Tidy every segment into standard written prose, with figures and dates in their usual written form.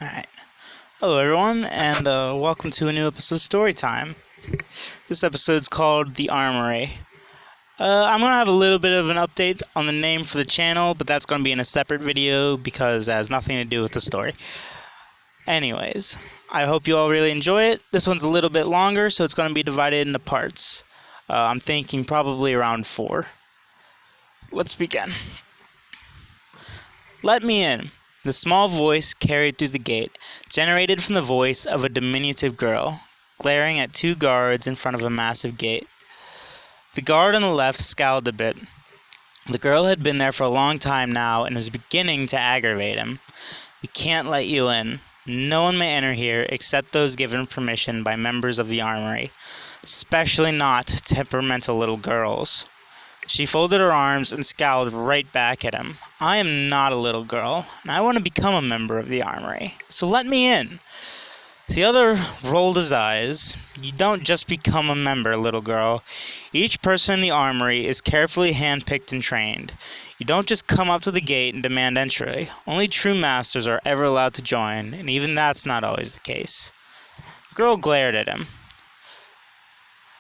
Alright. Hello, everyone, and welcome to a new episode of Storytime. This episode's called The Armory. I'm going to have a little bit of an update on the name for the channel, but that's going to be in a separate video because it has nothing to do with the story. Anyways, I hope you all really enjoy it. This one's a little bit longer, so it's going to be divided into parts. I'm thinking probably around 4. Let's begin. Let me in. The small voice carried through the gate, generated from the voice of a diminutive girl, glaring at 2 guards in front of a massive gate. The guard on the left scowled a bit. The girl had been there for a long time now and was beginning to aggravate him. "We can't let you in. No one may enter here except those given permission by members of the Armory, especially not temperamental little girls." She folded her arms and scowled right back at him. "I am not a little girl, and I want to become a member of the Armory, so let me in." The other rolled his eyes. "You don't just become a member, little girl. Each person in the Armory is carefully handpicked and trained. You don't just come up to the gate and demand entry. Only true masters are ever allowed to join, and even that's not always the case." The girl glared at him.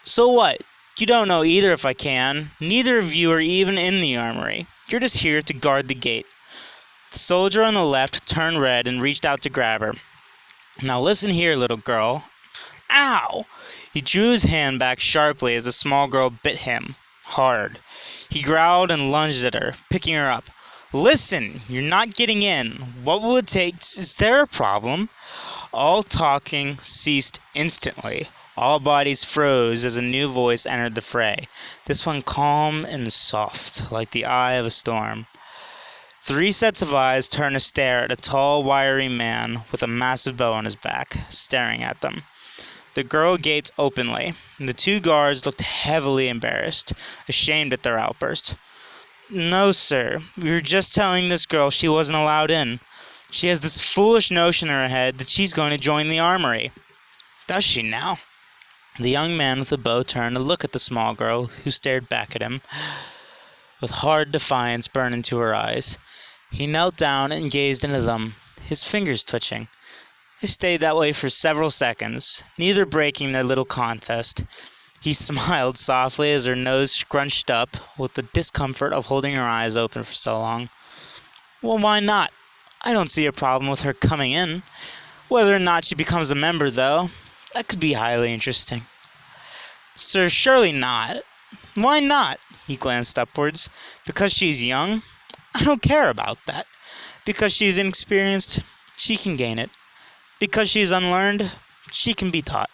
"So what? You don't know either if I can. Neither of you are even in the Armory. You're just here to guard the gate." The soldier on the left turned red and reached out to grab her. "Now listen here, little girl." "Ow!" He drew his hand back sharply as the small girl bit him hard. He growled and lunged at her, picking her up. "Listen, you're not getting in. What will it take? Is there a problem?" All talking ceased instantly. All bodies froze as a new voice entered the fray, this one calm and soft, like the eye of a storm. 3 sets of eyes turned to stare at a tall, wiry man with a massive bow on his back, staring at them. The girl gaped openly, and the 2 guards looked heavily embarrassed, ashamed at their outburst. "No, sir. We were just telling this girl she wasn't allowed in. She has this foolish notion in her head that she's going to join the Armory." "Does she now?" The young man with the bow turned to look at the small girl, who stared back at him with hard defiance burned into her eyes. He knelt down and gazed into them, his fingers twitching. They stayed that way for several seconds, neither breaking their little contest. He smiled softly as her nose scrunched up with the discomfort of holding her eyes open for so long. "Well, why not? I don't see a problem with her coming in. Whether or not she becomes a member, though, that could be highly interesting." "Sir, surely not." "Why not?" He glanced upwards. "Because she's young? I don't care about that. Because she's inexperienced? She can gain it. Because she's unlearned? She can be taught.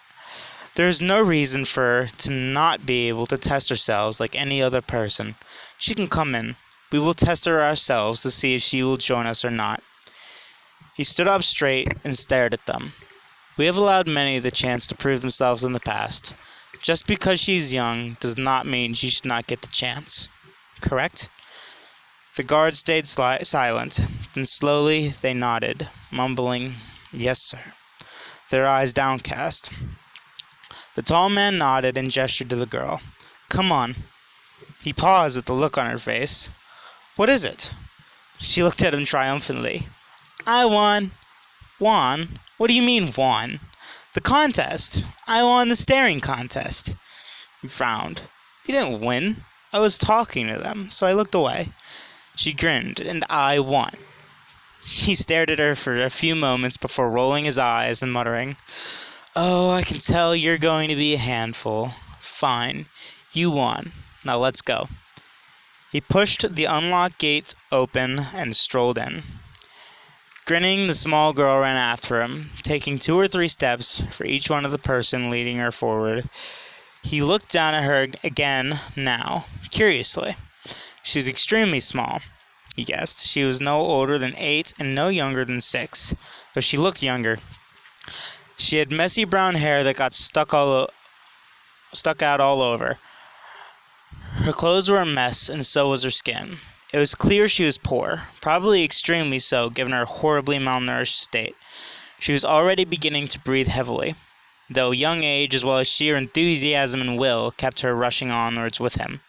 There is no reason for her to not be able to test herself like any other person. She can come in. We will test her ourselves to see if she will join us or not." He stood up straight and stared at them. "We have allowed many the chance to prove themselves in the past. Just because she's young does not mean she should not get the chance. Correct?" The guards stayed silent. Then slowly they nodded, mumbling, "Yes, sir," their eyes downcast. The tall man nodded and gestured to the girl. "Come on." He paused at the look on her face. "What is it?" She looked at him triumphantly. "I won." "Won? What do you mean, won?" "The contest. I won the staring contest." He frowned. "You didn't win. I was talking to them, so I looked away." She grinned, "And I won." He stared at her for a few moments before rolling his eyes and muttering, "Oh, I can tell you're going to be a handful. Fine. You won. Now let's go." He pushed the unlocked gate open and strolled in. Grinning, the small girl ran after him, taking 2 or 3 steps for each one of the person leading her forward. He looked down at her again now, curiously. She was extremely small, he guessed. She was no older than 8 and no younger than 6, though she looked younger. She had messy brown hair that got stuck out all over. Her clothes were a mess, and so was her skin. It was clear she was poor, probably extremely so given her horribly malnourished state. She was already beginning to breathe heavily, though young age as well as sheer enthusiasm and will kept her rushing onwards with him.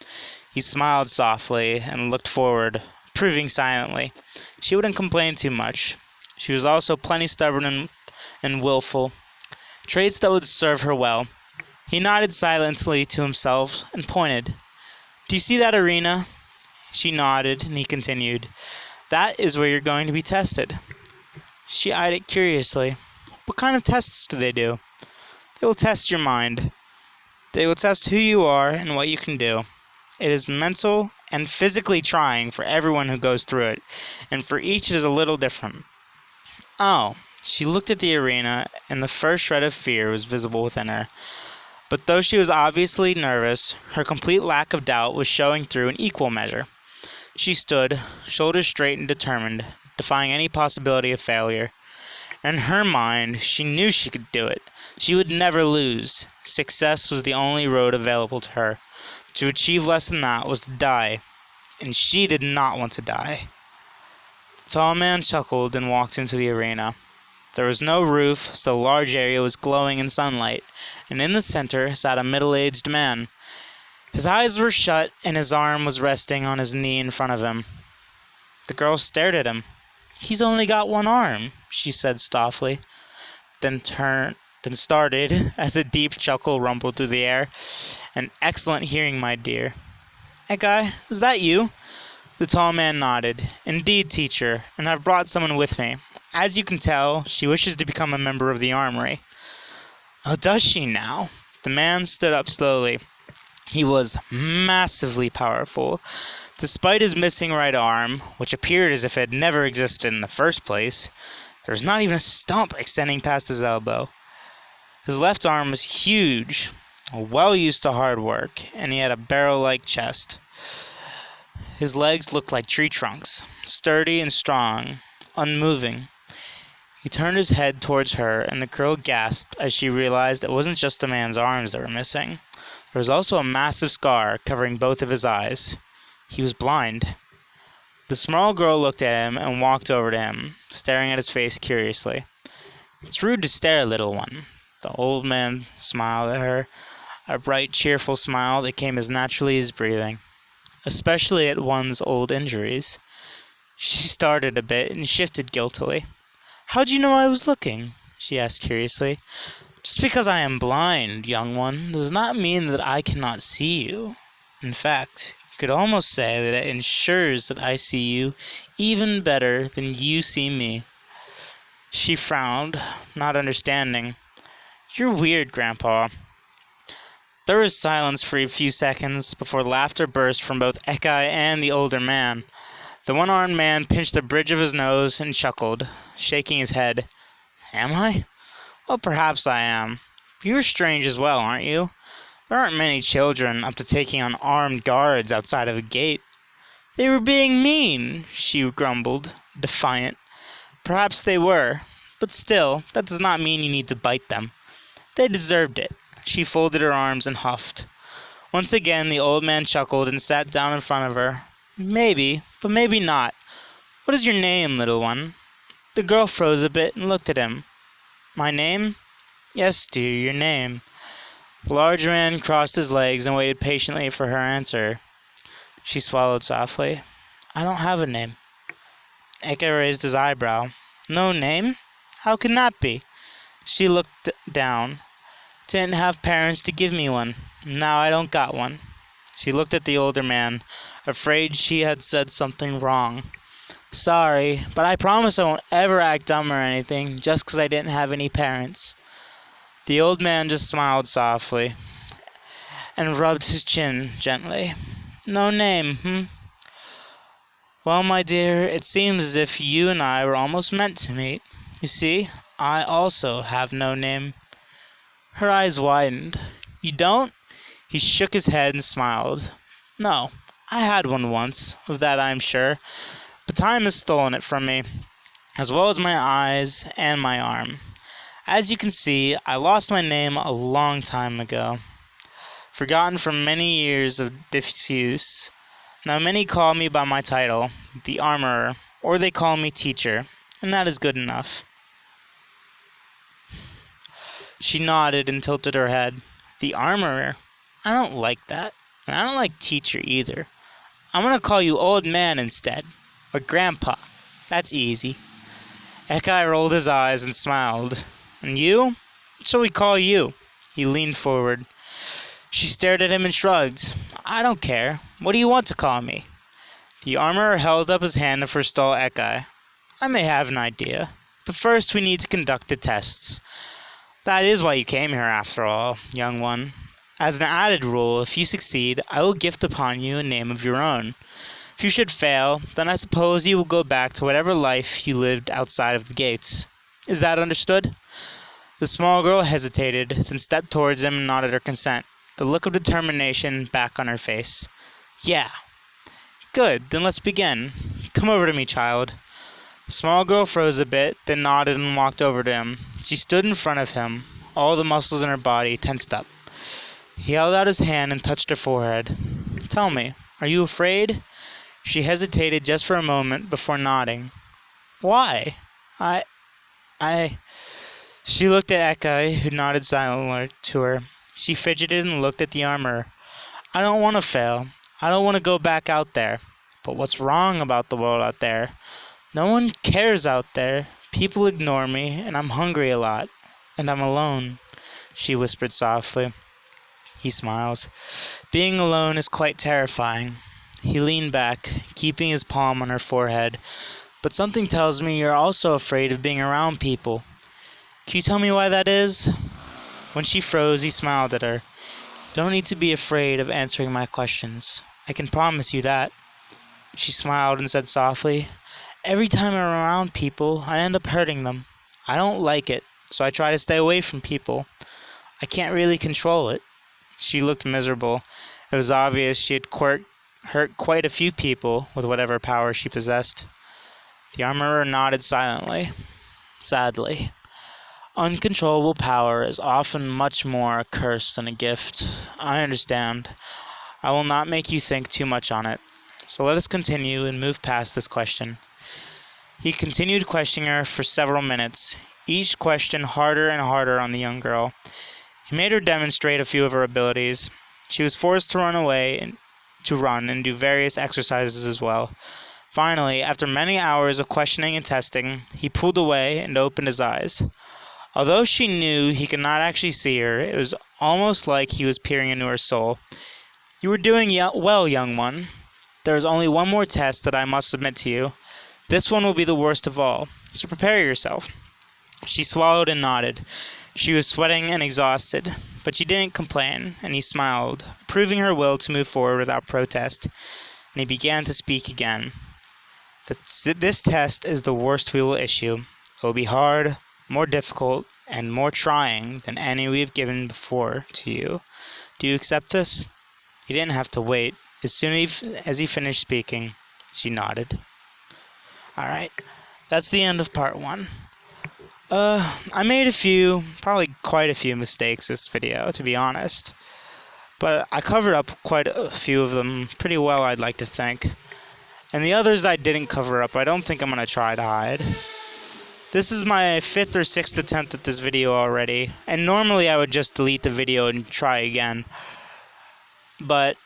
He smiled softly and looked forward, approving silently. She wouldn't complain too much. She was also plenty stubborn and willful, traits that would serve her well. He nodded silently to himself and pointed. "Do you see that arena?" She nodded, and he continued. "That is where you're going to be tested." She eyed it curiously. "What kind of tests do they do?" "They will test your mind. They will test who you are and what you can do. It is mental and physically trying for everyone who goes through it, and for each it is a little different." Oh, she looked at the arena, and the first shred of fear was visible within her. But though she was obviously nervous, her complete lack of doubt was showing through in equal measure. She stood, shoulders straight and determined, defying any possibility of failure. In her mind, she knew she could do it. She would never lose. Success was the only road available to her. To achieve less than that was to die, and she did not want to die. The tall man chuckled and walked into the arena. There was no roof, so the large area was glowing in sunlight, and in the center sat a middle-aged man. His eyes were shut, and his arm was resting on his knee in front of him. The girl stared at him. "He's only got one arm," she said softly, then started, as a deep chuckle rumbled through the air. "An excellent hearing, my dear." "Ekai, is that you?" The tall man nodded. "Indeed, teacher, and I've brought someone with me. As you can tell, she wishes to become a member of the Armory." "Oh, does she now?" The man stood up slowly. He was massively powerful. Despite his missing right arm, which appeared as if it had never existed in the first place, there was not even a stump extending past his elbow. His left arm was huge, well used to hard work, and he had a barrel-like chest. His legs looked like tree trunks, sturdy and strong, unmoving. He turned his head towards her, and the girl gasped as she realized it wasn't just the man's arms that were missing. There was also a massive scar covering both of his eyes. He was blind. The small girl looked at him and walked over to him, staring at his face curiously. "It's rude to stare, little one." The old man smiled at her, a bright, cheerful smile that came as naturally as breathing, especially at one's old injuries. She started a bit and shifted guiltily. "How'd you know I was looking?" she asked curiously. "Just because I am blind, young one, does not mean that I cannot see you. In fact, you could almost say that it ensures that I see you even better than you see me." She frowned, not understanding. "You're weird, Grandpa." There was silence for a few seconds before laughter burst from both Ekai and the older man. The one-armed man pinched the bridge of his nose and chuckled, shaking his head. "Am I? Well, perhaps I am. You're strange as well, aren't you? There aren't many children up to taking on armed guards outside of a gate." "They were being mean," she grumbled, defiant. "Perhaps they were, but still, that does not mean you need to bite them. They deserved it." She folded her arms and huffed. Once again the old man chuckled and sat down in front of her. "Maybe, but maybe not. What is your name, little one?" The girl froze a bit and looked at him. "My name?" "Yes, dear, your name." The large man crossed his legs and waited patiently for her answer. She swallowed softly. "I don't have a name." Eka raised his eyebrow. "No name? How can that be?" She looked down. "Didn't have parents to give me one. Now I don't got one." She looked at the older man, afraid she had said something wrong. "Sorry, but I promise I won't ever act dumb or anything, just 'cause I didn't have any parents." The old man just smiled softly and rubbed his chin gently. "No name, Well, my dear, it seems as if you and I were almost meant to meet. You see, I also have no name." Her eyes widened. "You don't?" He shook his head and smiled. "No, I had one once, of that I am sure, but time has stolen it from me, as well as my eyes and my arm. As you can see, I lost my name a long time ago, forgotten from many years of disuse. Now many call me by my title, the Armorer, or they call me Teacher, and that is good enough." She nodded and tilted her head. "The Armorer? I don't like that, and I don't like Teacher either. I'm going to call you Old Man instead, or Grandpa. That's easy." Ekai rolled his eyes and smiled. And you? What shall we call you? He leaned forward. She stared at him and shrugged. I don't care. What do you want to call me? The armorer held up his hand to forestall Ekai. I may have an idea, but first we need to conduct the tests. That is why you came here after all, young one. As an added rule, if you succeed, I will gift upon you a name of your own. If you should fail, then I suppose you will go back to whatever life you lived outside of the gates. Is that understood? The small girl hesitated, then stepped towards him and nodded her consent, the look of determination back on her face. Yeah. Good, then let's begin. Come over to me, child. The small girl froze a bit, then nodded and walked over to him. She stood in front of him, all the muscles in her body tensed up. He held out his hand and touched her forehead. Tell me, are you afraid? She hesitated just for a moment before nodding. Why? I... She looked at Ekai, who nodded silently to her. She fidgeted and looked at the armorer. I don't want to fail. I don't want to go back out there. But what's wrong about the world out there? No one cares out there. People ignore me, and I'm hungry a lot. And I'm alone, she whispered softly. He smiles. Being alone is quite terrifying. He leaned back, keeping his palm on her forehead. But something tells me you're also afraid of being around people. Can you tell me why that is? When she froze, he smiled at her. You don't need to be afraid of answering my questions. I can promise you that. She smiled and said softly, Every time I'm around people, I end up hurting them. I don't like it, so I try to stay away from people. I can't really control it. She looked miserable. It was obvious she had hurt quite a few people with whatever power she possessed. The armorer nodded silently. Sadly. Uncontrollable power is often much more a curse than a gift. I understand. I will not make you think too much on it. So let us continue and move past this question. He continued questioning her for several minutes, each question harder and harder on the young girl. He made her demonstrate a few of her abilities. She was forced to run and do various exercises as well. Finally, after many hours of questioning and testing, he pulled away and opened his eyes. Although she knew he could not actually see her, it was almost like he was peering into her soul. You were doing well, young one. There is only one more test that I must submit to you. This one will be the worst of all, so prepare yourself. She swallowed and nodded. She was sweating and exhausted, but she didn't complain, and he smiled, proving her will to move forward without protest, and he began to speak again. This test is the worst we will issue. It will be hard, more difficult, and more trying than any we have given before to you. Do you accept this? He didn't have to wait. As soon as he finished speaking, she nodded. Alright, that's the end of part 1. I made probably quite a few mistakes this video, to be honest. But I covered up quite a few of them pretty well, I'd like to think. And the others I didn't cover up, I don't think I'm going to try to hide. This is my 5th or 6th attempt at this video already, and normally I would just delete the video and try again. But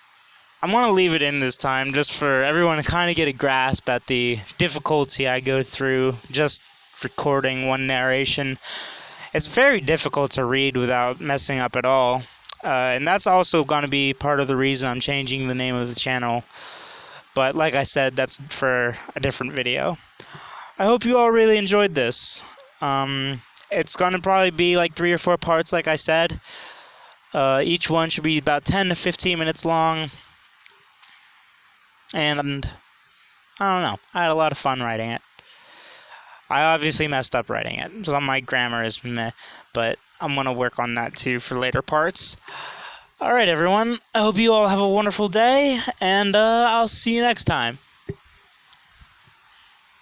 I want to leave it in this time just for everyone to kind of get a grasp at the difficulty I go through just recording one narration. It's very difficult to read without messing up at all. And that's also going to be part of the reason I'm changing the name of the channel. But like I said, that's for a different video. I hope you all really enjoyed this. It's going to probably be like 3 or 4 parts, like I said. Each one should be about 10 to 15 minutes long. And I don't know. I had a lot of fun writing it. I obviously messed up writing it. So my grammar is meh. But I'm going to work on that too for later parts. Alright everyone. I hope you all have a wonderful day. And I'll see you next time.